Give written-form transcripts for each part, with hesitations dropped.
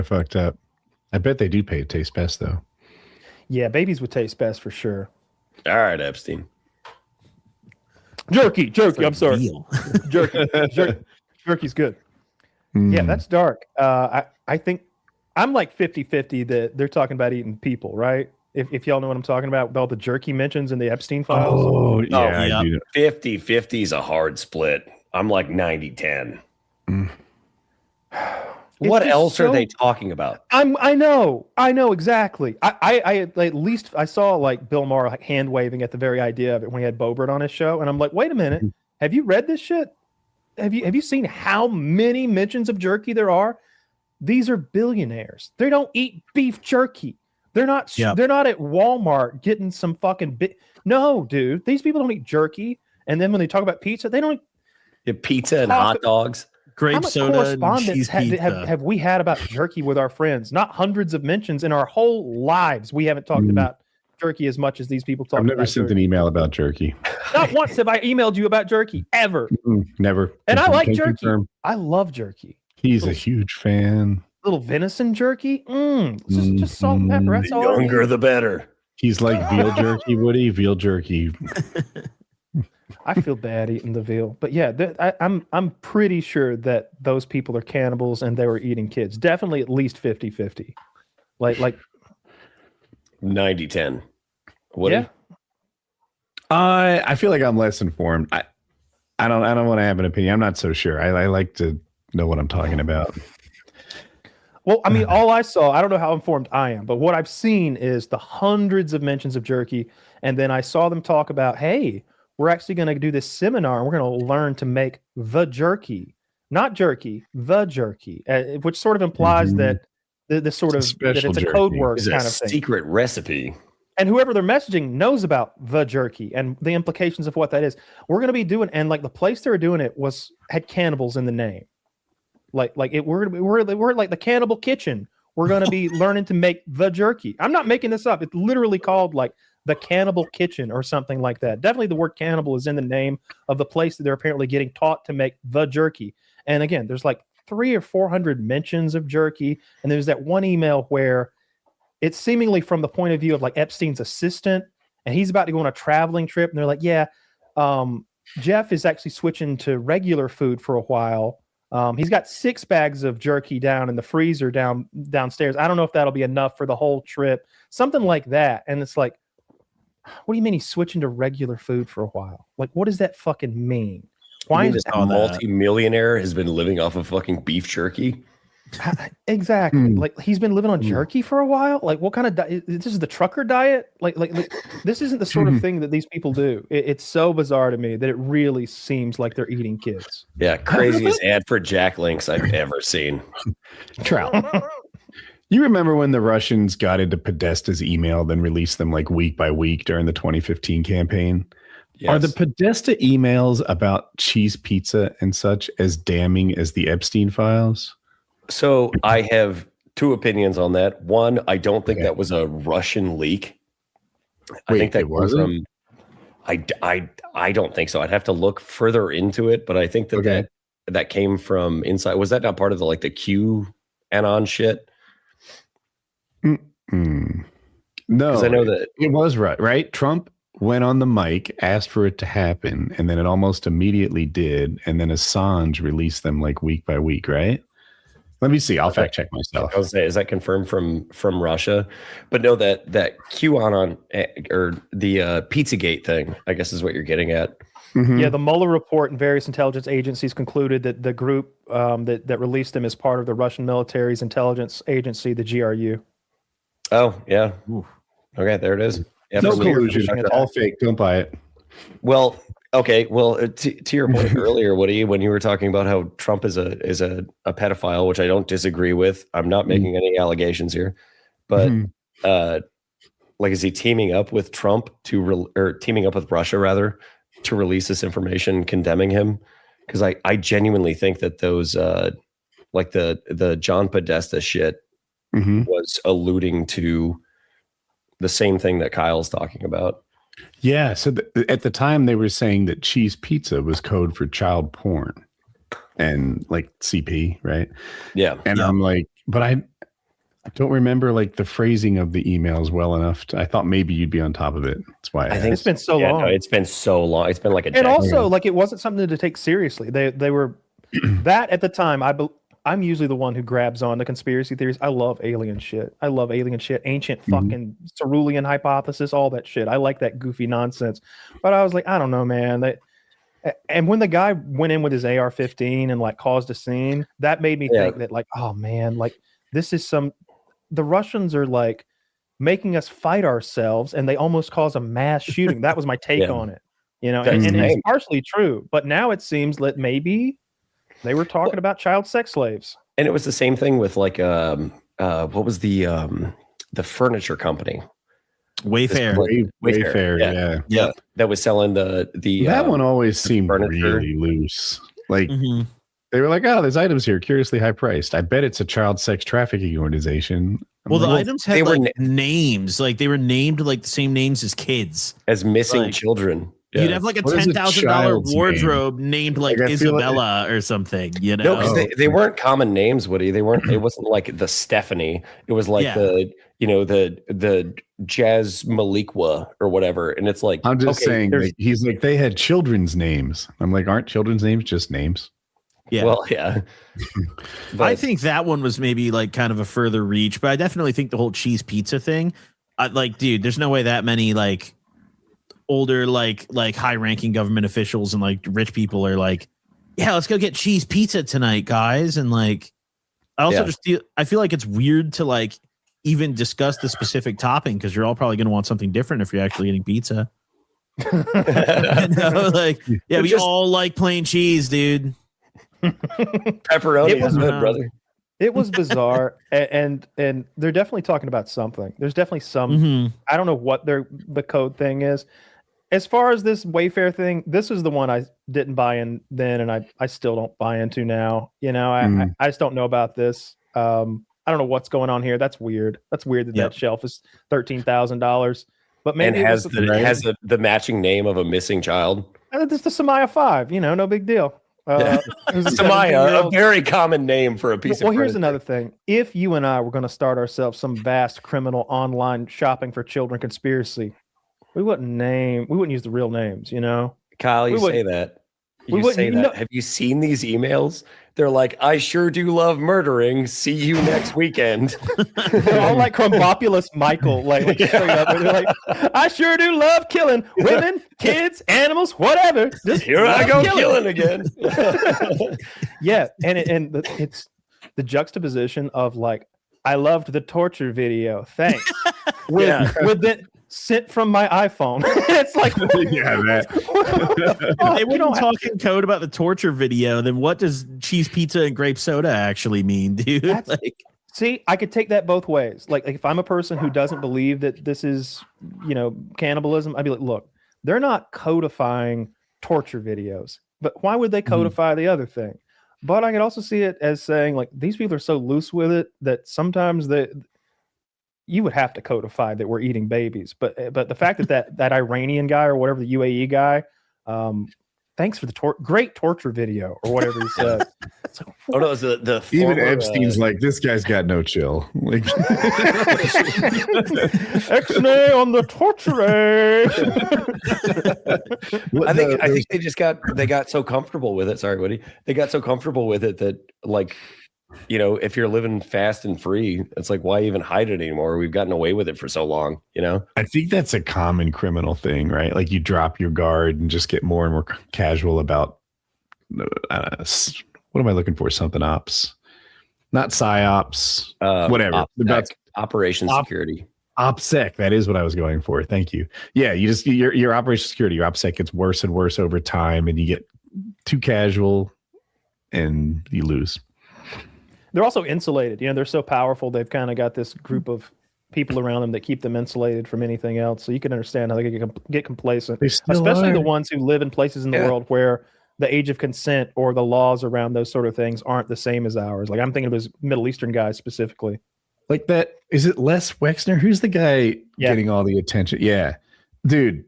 fucked up. I bet they do pay it taste best though. Yeah, babies would taste best for sure. All right, Epstein. Jerky. I'm sorry. Jerky's good. Yeah, that's dark. I think I'm like 50-50 that they're talking about eating people, right? If y'all know what I'm talking about all the jerky mentions in the Epstein files. Oh, yeah. 50-50 is a hard split. I'm like 90-10. What else are they talking about? I know exactly. I at least I saw like Bill Maher like hand waving at the very idea of it when he had Boebert on his show, and I'm like, wait a minute, have you read this shit? Have you seen how many mentions of jerky there are? These are billionaires. They don't eat beef jerky. They're not. They're not at Walmart getting some fucking. No, dude. These people don't eat jerky. And then when they talk about pizza, they don't eat pizza and hot dogs. Grape soda and cheese pizza. Have we had about jerky with our friends? Not hundreds of mentions in our whole lives. We haven't talked about jerky as much as these people talk. I've never sent an email about jerky. Not once have I emailed you about jerky ever. Never. And I like jerky. Confirm. I love jerky. He's a huge fan. Little venison jerky. Just salt and pepper. That's all. The younger, the better. He's like veal jerky, Woody. Veal jerky. I feel bad eating the veal, but yeah, I'm pretty sure that those people are cannibals and they were eating kids. Definitely at least 50-50. Like 90-10. What? Yeah. I feel like I'm less informed. I don't want to have an opinion. I'm not so sure. I like to know what I'm talking about. Well, I mean, all I saw, I don't know how informed I am, but what I've seen is the hundreds of mentions of jerky. And then I saw them talk about, hey, we're actually going to do this seminar and we're going to learn to make the jerky, not jerky, the jerky, which sort of implies that the sort of that it's a code word kind of thing. Secret recipe. And whoever they're messaging knows about the jerky and the implications of what that is. We're going to be doing, and like the place they were doing it had cannibals in the name. We're like the Cannibal Kitchen. We're going to be learning to make the jerky. I'm not making this up. It's literally called like the Cannibal Kitchen or something like that. Definitely the word cannibal is in the name of the place that they're apparently getting taught to make the jerky. And again, there's like 300 or 400 mentions of jerky. And there's that one email where it's seemingly from the point of view of like Epstein's assistant, and he's about to go on a traveling trip. And they're like, yeah, Jeff is actually switching to regular food for a while. He's got 6 bags of jerky down in the freezer downstairs. I don't know if that'll be enough for the whole trip, something like that. And it's like, what do you mean he's switching to regular food for a while? Like, what does that fucking mean? Why is a multi-millionaire has been living off of fucking beef jerky? Exactly. Like he's been living on jerky for a while. Like what kind of diet? This is the trucker diet. Like this isn't the sort of thing that these people do. It's so bizarre to me that it really seems like they're eating kids. Yeah, craziest ad for Jack Links I've ever seen. Trout. You remember when the Russians got into Podesta's email, then released them like week by week during the 2015 campaign? Yes. Are the Podesta emails about cheese pizza and such as damning as the Epstein files? So I have 2 opinions on that. One, I don't think that was a Russian leak. I think that was from. I don't think so. I'd have to look further into it, but I think that came from inside. Was that not part of the like the QAnon shit? No, because I know that it was right. Trump went on the mic, asked for it to happen, and then it almost immediately did. And then Assange released them like week by week, right? Let me see. I'll fact check myself. I was say, is that confirmed from Russia? But no, that QAnon or the Pizzagate thing, I guess, is what you're getting at. Mm-hmm. Yeah, the Mueller report and various intelligence agencies concluded that the group that released them is part of the Russian military's intelligence agency, the GRU. Oh yeah. Ooh. Okay, there it is. Yeah, no collusion. All fake. Don't buy it. Well. Okay, well, to your point earlier, Woody, when you were talking about how Trump is a pedophile, which I don't disagree with. I'm not making any allegations here, but like, is he teaming up with Trump or teaming up with Russia rather to release this information condemning him? Because I genuinely think that those like the John Podesta shit was alluding to the same thing that Kyle's talking about. Yeah. So at the time they were saying that cheese pizza was code for child porn and like CP, right? Yeah. And I'm like, but I don't remember like the phrasing of the emails well enough. I thought maybe you'd be on top of it. That's why I think it's been so long. No, it's been so long. It's been like a and decade. also like it wasn't something to take seriously. They were that at the time. I'm usually the one who grabs on to conspiracy theories. I love alien shit. Ancient fucking cerulean hypothesis, all that shit. I like that goofy nonsense. But I was like, I don't know, man. And when the guy went in with his AR-15 and like caused a scene, that made me think that like, oh man, like this is the Russians are like making us fight ourselves, and they almost cause a mass shooting. That was my take on it, you know, and it's partially true. But now it seems that maybe they were talking about child sex slaves. And it was the same thing with like what was the furniture company? Wayfair, yeah. That was selling the that one always seemed furniture. really loose. Like they were like, oh, there's items here, curiously high priced. I bet it's a child sex trafficking organization. Well, the items had like names, like they were named like the same names as kids, as missing children. Yeah. You'd have like a $10,000 wardrobe named like Isabella or something, you know? No, because they weren't common names, Woody. They weren't. It wasn't like the Stephanie. It was like the Jazz Maliqua or whatever. And it's like, I'm just saying, like, he's like, they had children's names. I'm like, aren't children's names just names? Yeah. Well, yeah. But I think that one was maybe like kind of a further reach, but I definitely think the whole cheese pizza thing, like, dude, there's no way that many like older like high ranking government officials and like rich people are like, yeah, let's go get cheese pizza tonight, guys. And like I also I feel like it's weird to like even discuss the specific topping because you're all probably going to want something different if you're actually eating pizza. Like we all like plain cheese, dude. Pepperoni is good, brother. It was bizarre, and they're definitely talking about something. There's definitely some. I don't know what the code thing is. As far as this Wayfair thing, this is the one I didn't buy in then, and I still don't buy into now. You know, I just don't know about this. I don't know what's going on here. That's weird. That's weird that shelf is $13,000. But maybe and has the matching name of a missing child. It's the Samaya 5. You know, no big deal. Samaya, a very common name for a piece of. Well, here's another thing. If you and I were going to start ourselves some vast criminal online shopping for children conspiracy, we wouldn't use the real names, you know. Kyle, you say that. You say that. Have you seen these emails? They're like, I sure do love murdering. See you next weekend. They're all like Crumbopulous Michael, like straight up. They're like, I sure do love killing women, kids, animals, whatever. Just here I go killing again. Yeah, and it's the juxtaposition of like, I loved the torture video. Thanks. With that sent from my iPhone. It's like, they wouldn't talk in code about the torture video. Then what does cheese pizza and grape soda actually mean, dude? See, I could take that both ways. Like if I'm a person who doesn't believe that this is, you know, cannibalism, I'd be like, look, they're not codifying torture videos, but why would they codify the other thing? But I could also see it as saying like these people are so loose with it that sometimes you would have to codify that we're eating babies. But the fact that Iranian guy or whatever, the UAE guy, thanks for the great torture video or whatever he said. It's like, oh no, the even Epstein's like, this guy's got no chill. Like X-nay on the torture. I think they got so comfortable with it. Sorry, Woody. They got so comfortable with it that like, you know, if you're living fast and free, it's like, why even hide it anymore? We've gotten away with it for so long, you know? I think that's a common criminal thing, right? Like you drop your guard and just get more and more casual about, what am I looking for? Something ops, not psyops, whatever. Operations security. OPSEC, that is what I was going for. Thank you. Yeah, you just, your operations security, your OPSEC gets worse and worse over time and you get too casual and you lose. They're also insulated. You know, they're so powerful. They've kind of got this group of people around them that keep them insulated from anything else. So you can understand how they get complacent, especially the ones who live in places in the world where the age of consent or the laws around those sort of things aren't the same as ours. Like I'm thinking of those Middle Eastern guys specifically. Like that, is it Les Wexner? Who's the guy getting all the attention? Yeah, dude.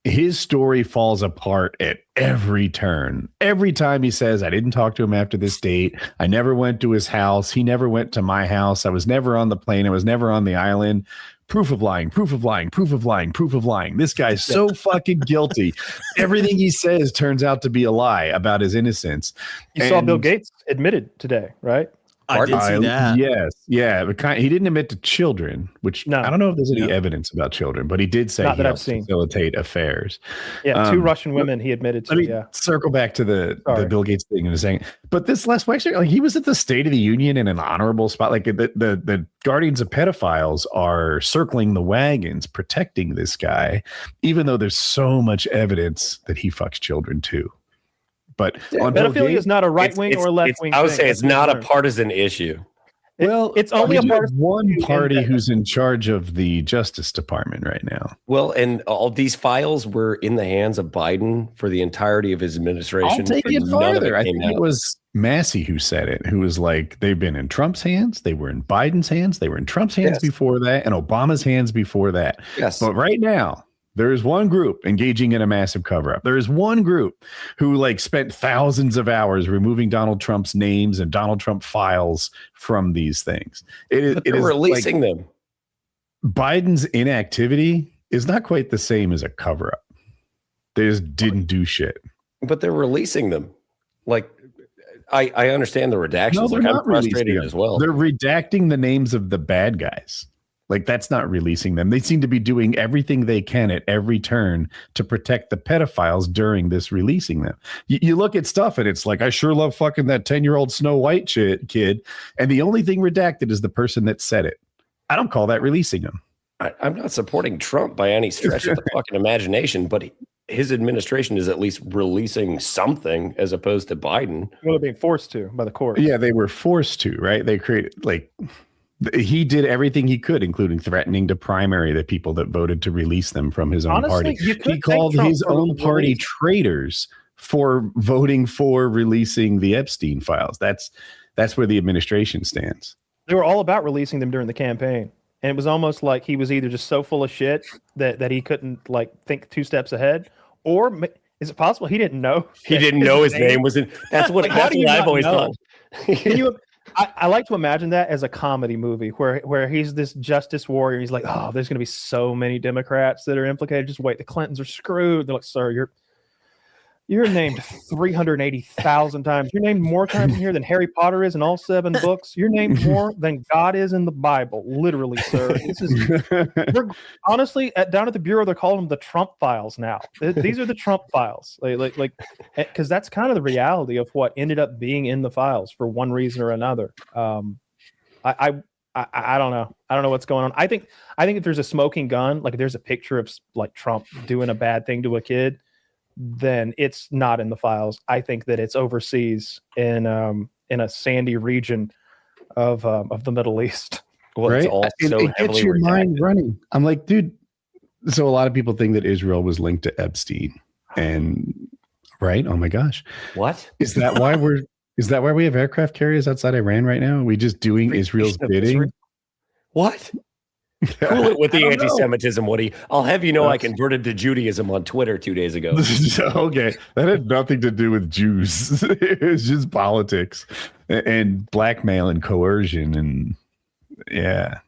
his story falls apart at every turn. Every time he says, I didn't talk to him after this date. I never went to his house. He never went to my house. I was never on the plane. I was never on the island. Proof of lying, proof of lying, proof of lying, proof of lying. This guy's so fucking guilty. Everything he says turns out to be a lie about his innocence. You saw Bill Gates admitted today, right? I did see that. Yes. Yeah. But he didn't admit to children, which I don't know if there's any evidence about children, but he did say he helped facilitate affairs. Yeah. 2 Russian women he admitted to. Let me circle back to the Bill Gates thing in a second. But this last week, like, he was at the State of the Union in an honorable spot. Like the guardians of pedophiles are circling the wagons, protecting this guy, even though there's so much evidence that he fucks children too. But pedophilia is not a right wing or left wing. I would say it's not a partisan issue. Well, it's only a partisan one party who's in charge of the Justice Department right now. Well, and all these files were in the hands of Biden for the entirety of his administration. I'll take it farther. I think it was Massey who said it, who was like, they've been in Trump's hands, they were in Biden's hands, they were in Trump's hands before that, and Obama's hands before that. Yes. But right now, there is one group engaging in a massive cover-up. There is one group who like spent thousands of hours removing Donald Trump's names and Donald Trump files from these things. They're releasing them. Biden's inactivity is not quite the same as a cover-up. They just didn't do shit. But they're releasing them. Like, I understand the redactions. No, I'm frustrated as well. They're redacting the names of the bad guys. Like, that's not releasing them. They seem to be doing everything they can at every turn to protect the pedophiles during this releasing them. You look at stuff and it's like, I sure love fucking that 10-year-old Snow White kid. And the only thing redacted is the person that said it. I don't call that releasing them. I'm not supporting Trump by any stretch of the fucking imagination, but his administration is at least releasing something as opposed to Biden. Well, they're being forced to by the court. Yeah, they were forced to, right? They created, like... He did everything he could, including threatening to primary the people that voted to release them from his own party. He called his own party traitors for voting for releasing the Epstein files. That's where the administration stands. They were all about releasing them during the campaign. And it was almost like he was either just so full of shit that he couldn't like think 2 steps ahead, or is it possible he didn't know? He didn't know his name was in. That's what I've always thought. Can you? I like to imagine that as a comedy movie where he's this justice warrior. He's like, oh, there's going to be so many Democrats that are implicated. Just wait, the Clintons are screwed. They're like, sir, you're named 380,000 times. You're named more times in here than Harry Potter is in all 7 books. You're named more than God is in the Bible. Literally, sir. This is honestly down at the bureau. They're calling them the Trump files now. These are the Trump files, like because that's kind of the reality of what ended up being in the files for one reason or another. I don't know. I don't know what's going on. I think if there's a smoking gun, like if there's a picture of like Trump doing a bad thing to a kid, then it's not in the files. I think that it's overseas in a sandy region of the Middle East. Well, right? It's all it gets your mind running. I'm like, dude. So a lot of people think that Israel was linked to Epstein, and right? Oh my gosh, what is that? Why we have aircraft carriers outside Iran right now? Are we just doing Israel's bidding? What? Cool it with the anti-Semitism, Woody. I'll have you know I converted to Judaism on Twitter 2 days ago. Okay. That had nothing to do with Jews. It's just politics and blackmail and coercion. And yeah,